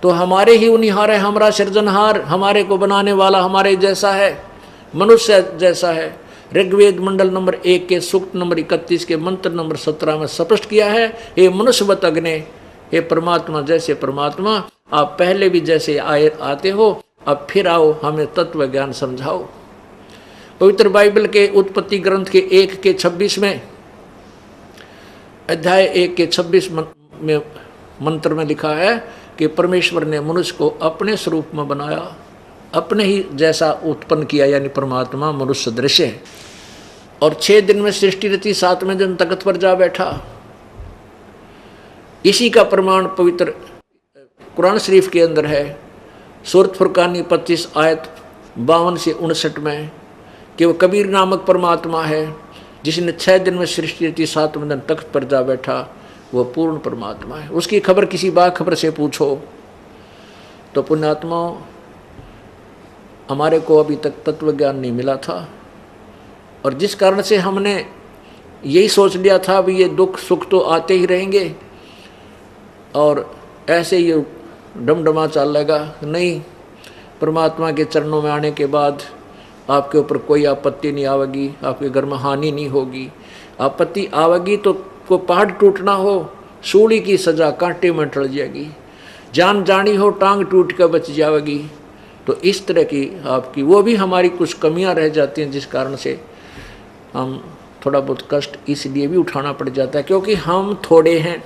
तो हमारे ही उनिहार है, हमारा सृजनहार, हमारे को बनाने वाला हमारे जैसा है, मनुष्य जैसा है। ऋग्वेद मंडल नंबर 1 के सूक्त नंबर 31 के मंत्र नंबर 17 में स्पष्ट किया है, हे मनुष्यवत अग्ने, हे परमात्मा जैसे परमात्मा, आप पहले भी जैसे आते हो, अब फिर आओ, हमें तत्व ज्ञान समझाओ। पवित्र बाइबल के उत्पत्ति ग्रंथ के 1 के 26 में, अध्याय 1 के 26 में मंत्र में लिखा है कि परमेश्वर ने मनुष्य को अपने स्वरूप में बनाया, अपने ही जैसा उत्पन्न किया, यानी परमात्मा मनुष्य दृश्य है। और 6 दिन में सृष्टि रची, 7वें दिन तख्त पर जा बैठा। इसी का प्रमाण पवित्र कुरान शरीफ के अंदर है, सूरत फुरकानी 25 आयत 52 से 59 में, कि वो कबीर नामक परमात्मा है जिसने 6 दिन में सृष्टि रची, 7वें दिन तख्त पर जा बैठा। वो पूर्ण परमात्मा है। उसकी खबर किसी बाखबर से पूछो। तो पुण्यात्माओं, हमारे को अभी तक तत्व ज्ञान नहीं मिला था, और जिस कारण से हमने यही सोच लिया था भी ये दुख सुख तो आते ही रहेंगे और ऐसे ये डमडमा चलेगा। नहीं, परमात्मा के चरणों में आने के बाद आपके ऊपर कोई आपत्ति नहीं आवेगी, आपके घर में हानि नहीं होगी। आपत्ति आवेगी तो को पहाड़ टूटना हो, सूली की सजा कांटे में टल जाएगी, जान जानी हो टांग टूट कर बच जाएगी। तो इस तरह की आपकी वो भी हमारी कुछ कमियां रह जाती हैं, जिस कारण से हम थोड़ा बहुत कष्ट इसलिए भी उठाना पड़ जाता है क्योंकि हम थोड़े हैं।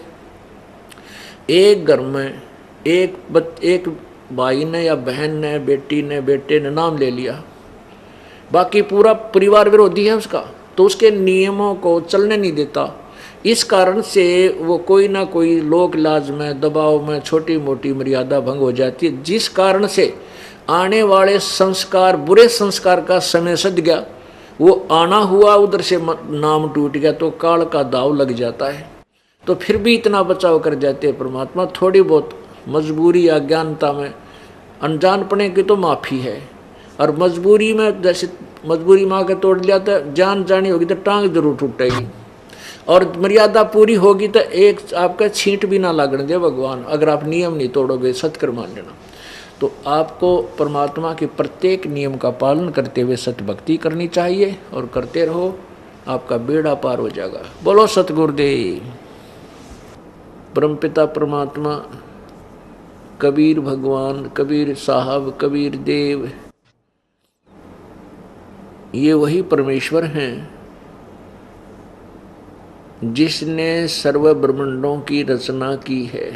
एक घर में एक भाई ने या बहन ने, बेटी ने, बेटे ने नाम ले लिया, बाकी पूरा परिवार विरोधी है उसका, तो उसके नियमों को चलने नहीं देता। इस कारण से वो कोई ना कोई लोक लाज में, दबाव में छोटी मोटी मर्यादा भंग हो जाती है, जिस कारण से आने वाले संस्कार, बुरे संस्कार का समय सद गया, वो आना हुआ, उधर से नाम टूट गया, तो काल का दाव लग जाता है। तो फिर भी इतना बचाव कर जाते हैं परमात्मा। थोड़ी बहुत मजबूरी या अज्ञानता में, अनजानपने की तो माफ़ी है, और मजबूरी में जैसे मजबूरी माँ के तोड़ लिया तो जान जानी होगी तो टांग जरूर टूटेगी, और मर्यादा पूरी होगी तो एक आपका छींट भी ना लगने दे भगवान, अगर आप नियम नहीं तोड़ोगे, सत्कर मान लेना। तो आपको परमात्मा के प्रत्येक नियम का पालन करते हुए सत्य भक्ति करनी चाहिए, और करते रहो, आपका बेड़ा पार हो जाएगा। बोलो सतगुरुदेव। परमपिता परमात्मा, कबीर भगवान, कबीर साहब, कबीर देव, ये वही परमेश्वर हैं जिसने सर्व ब्रह्मांडों की रचना की है।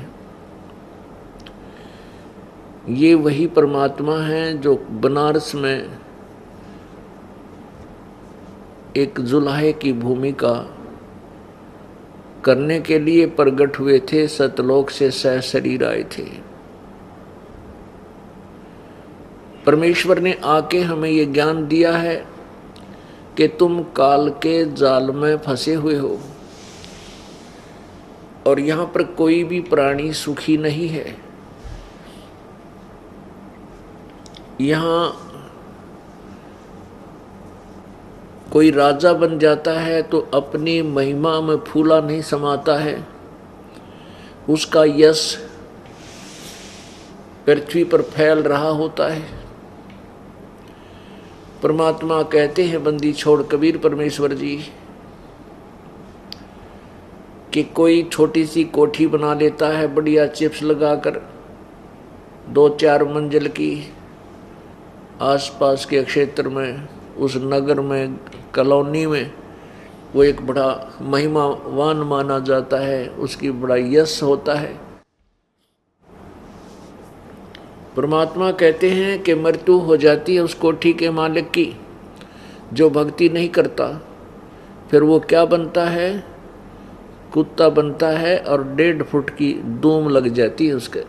ये वही परमात्मा हैं जो बनारस में एक जुलाहे की भूमिका करने के लिए प्रकट हुए थे, सतलोक से सह शरीर आए थे। परमेश्वर ने आके हमें ये ज्ञान दिया है कि तुम काल के जाल में फंसे हुए हो, और यहाँ पर कोई भी प्राणी सुखी नहीं है। यहाँ कोई राजा बन जाता है तो अपनी महिमा में फूला नहीं समाता है, उसका यश पृथ्वी पर फैल रहा होता है। परमात्मा कहते हैं, बंदी छोड़ कबीर परमेश्वर जी, कि कोई छोटी सी कोठी बना लेता है बढ़िया चिप्स लगाकर, 2-4 मंजिल की, आसपास के क्षेत्र में, उस नगर में, कॉलोनी में वो एक बड़ा महिमावान माना जाता है, उसकी बड़ा यश होता है। परमात्मा कहते हैं कि मृत्यु हो जाती है उस कोठी के मालिक की जो भक्ति नहीं करता, फिर वो क्या बनता है? कुत्ता बनता है, और 1.5 फुट की दूम लग जाती है उसके,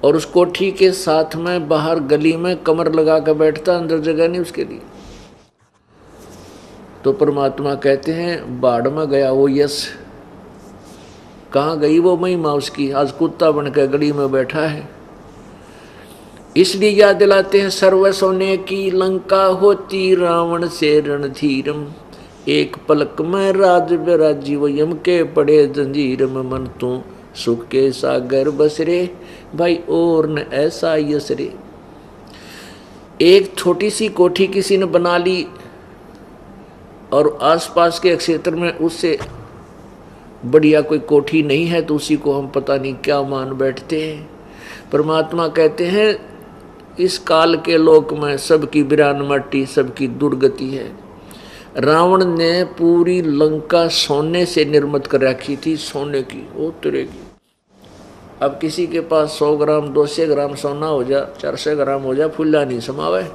और उस कोठी के साथ में बाहर गली में कमर लगा कर बैठता, अंदर जगह नहीं उसके लिए। तो परमात्मा कहते हैं, बाढ़ में गया वो यश, कहाँ गई वो महिमा उसकी? आज कुत्ता बनकर गली में बैठा है। इसलिए याद दिलाते हैं, सर्व सोने की लंका होती रावण से रणधीरम, एक पलक में राज विराजी वो यम के पड़े जंजीर में, मन तू सुख के सागर बसरे भाई और न ऐसा यसरे। एक छोटी सी कोठी किसी ने बना ली और आसपास के क्षेत्र में उससे बढ़िया कोई कोठी नहीं है तो उसी को हम पता नहीं क्या मान बैठते हैं। परमात्मा कहते हैं इस काल के लोक में सबकी बिरान मट्टी, सबकी दुर्गति है। रावण ने पूरी लंका सोने से निर्मित कर रखी थी, सोने की, वो तुरेगी। अब किसी के पास 100 ग्राम 200 ग्राम सोना हो जा, 400 ग्राम हो जा, फुल्ला नहीं समावे।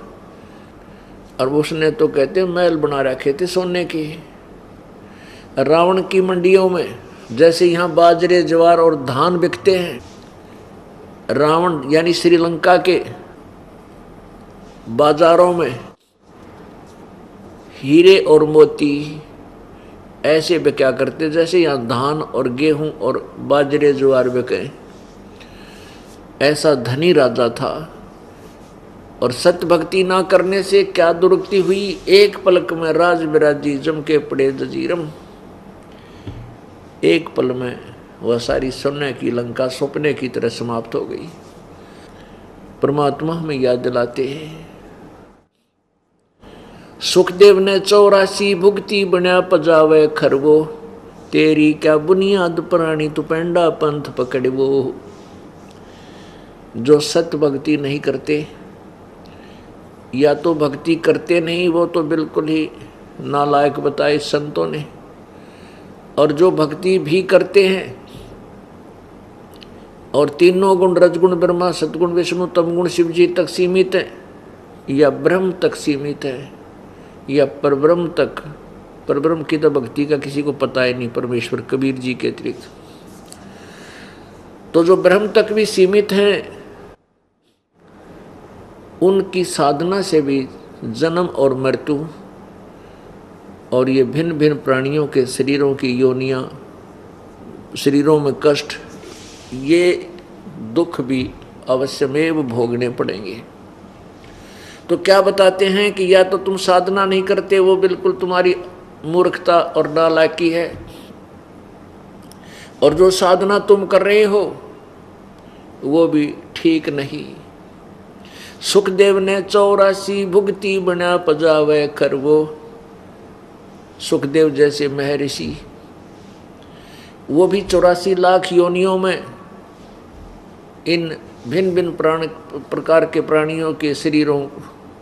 और उसने तो कहते महल बना रखे थे सोने के। रावण की मंडियों में जैसे यहाँ बाजरे ज्वार और धान बिकते हैं, रावण यानी श्रीलंका के बाजारों में हीरे और मोती ऐसे बिका करते जैसे यहाँ धान और गेहूं और बाजरे ज्वार बिके। ऐसा धनी राजा था। और सत्य भक्ति ना करने से क्या दुर्गति हुई, एक पलक में राज बिराजी जम के पड़े जजीरम। एक पल में वह सारी सोने की लंका सपने की तरह समाप्त हो गई। परमात्मा हमें याद दिलाते हैं, सुखदेव ने 84 भुगती बना पजावे खरवो, तेरी क्या बुनियाद प्राणी तू पेंडा पंथ पकड़वो। जो सत्य भक्ति नहीं करते या तो भक्ति करते नहीं, वो तो बिल्कुल ही नालायक बताए संतों ने। और जो भक्ति भी करते हैं और तीनों गुण रजगुण ब्रह्मा सतगुण विष्णु तमगुण शिव जी तक सीमित है या ब्रह्म तक सीमित है या परब्रह्म तक, परब्रह्म की तो भक्ति का किसी को पता ही नहीं परमेश्वर कबीर जी के अतिरिक्त। तो जो ब्रह्म तक भी सीमित हैं उनकी साधना से भी जन्म और मृत्यु और ये भिन्न भिन्न प्राणियों के शरीरों की योनियां, शरीरों में कष्ट, ये दुख भी अवश्यमेव भोगने पड़ेंगे। तो क्या बताते हैं कि या तो तुम साधना नहीं करते, वो बिल्कुल तुम्हारी मूर्खता और नालायकी है, और जो साधना तुम कर रहे हो वो भी ठीक नहीं। सुखदेव ने 84 भुगती बना पजावे खरवो। सुखदेव जैसे महर्षि वो भी 84 लाख योनियों में इन भिन्न भिन्न प्रकार के प्राणियों के शरीरों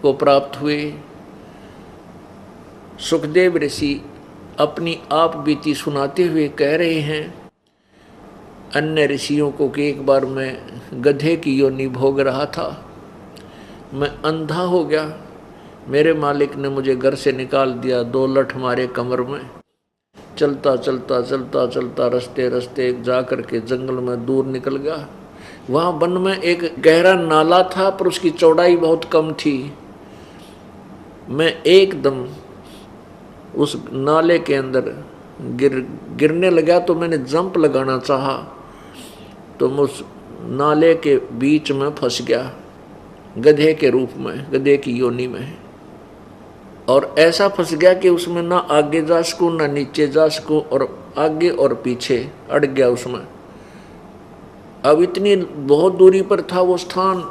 को प्राप्त हुए। सुखदेव ऋषि अपनी आप बीती सुनाते हुए कह रहे हैं अन्य ऋषियों को कि एक बार मैं गधे की योनि भोग रहा था, मैं अंधा हो गया, मेरे मालिक ने मुझे घर से निकाल दिया, 2 लठ मारे कमर में, चलता चलता चलता चलता रस्ते रस्ते जा करके जंगल में दूर निकल गया। वहाँ वन में एक गहरा नाला था पर उसकी चौड़ाई बहुत कम थी। मैं एकदम उस नाले के अंदर गिरने लगा तो मैंने जंप लगाना चाहा तो मैं उस नाले के बीच में फंस गया, गधे के रूप में, गधे की योनि में। और ऐसा फंस गया कि उसमें ना आगे जा सकूँ ना नीचे जा सकूँ, और आगे और पीछे अड़ गया उसमें। अब इतनी बहुत दूरी पर था वो स्थान,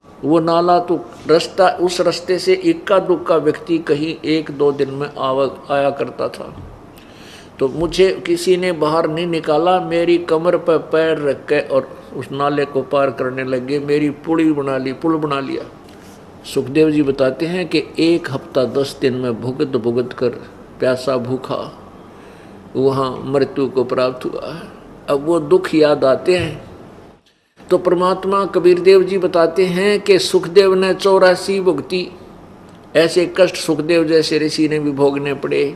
वो नाला, तो रास्ता, उस रास्ते से इक्का दुक्का व्यक्ति कहीं 1-2 दिन में आया करता था। तो मुझे किसी ने बाहर नहीं निकाला, मेरी कमर पर पैर रख के और उस नाले को पार करने लगे, मेरी पुल बना लिया। सुखदेव जी बताते हैं कि 1 हफ्ता 10 दिन में भुगत कर प्यासा भूखा वहाँ मृत्यु को प्राप्त हुआ। अब वो दुख याद आते हैं तो परमात्मा कबीर देव जी बताते हैं कि सुखदेव ने 84 भुगती, ऐसे कष्ट सुखदेव जैसे ऋषि ने भी भोगने पड़े।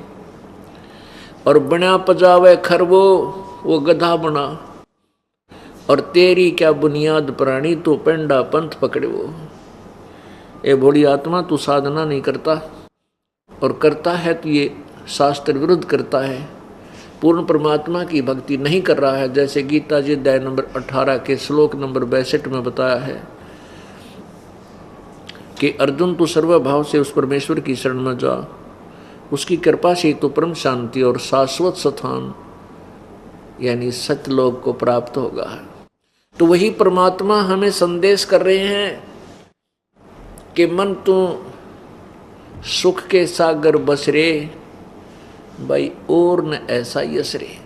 और बना पजावे खरवो, वो गधा बना, और तेरी क्या बुनियाद प्राणी तू पेंडा पंथ पकड़े। वो ए भोली आत्मा, तू साधना नहीं करता, और करता है तो ये शास्त्र विरुद्ध करता है, पूर्ण परमात्मा की भक्ति नहीं कर रहा है। जैसे गीता जी अध्याय नंबर 18 के श्लोक नंबर 62 में बताया है कि अर्जुन तू सर्वभाव से उस परमेश्वर की शरण में जा, उसकी कृपा से तो परम शांति और शाश्वत स्थान यानी सतलोक को प्राप्त होगा। तो वही परमात्मा हमें संदेश कर रहे हैं कि मन तू सुख के सागर बसरे, भाई और न ऐसा यसरे।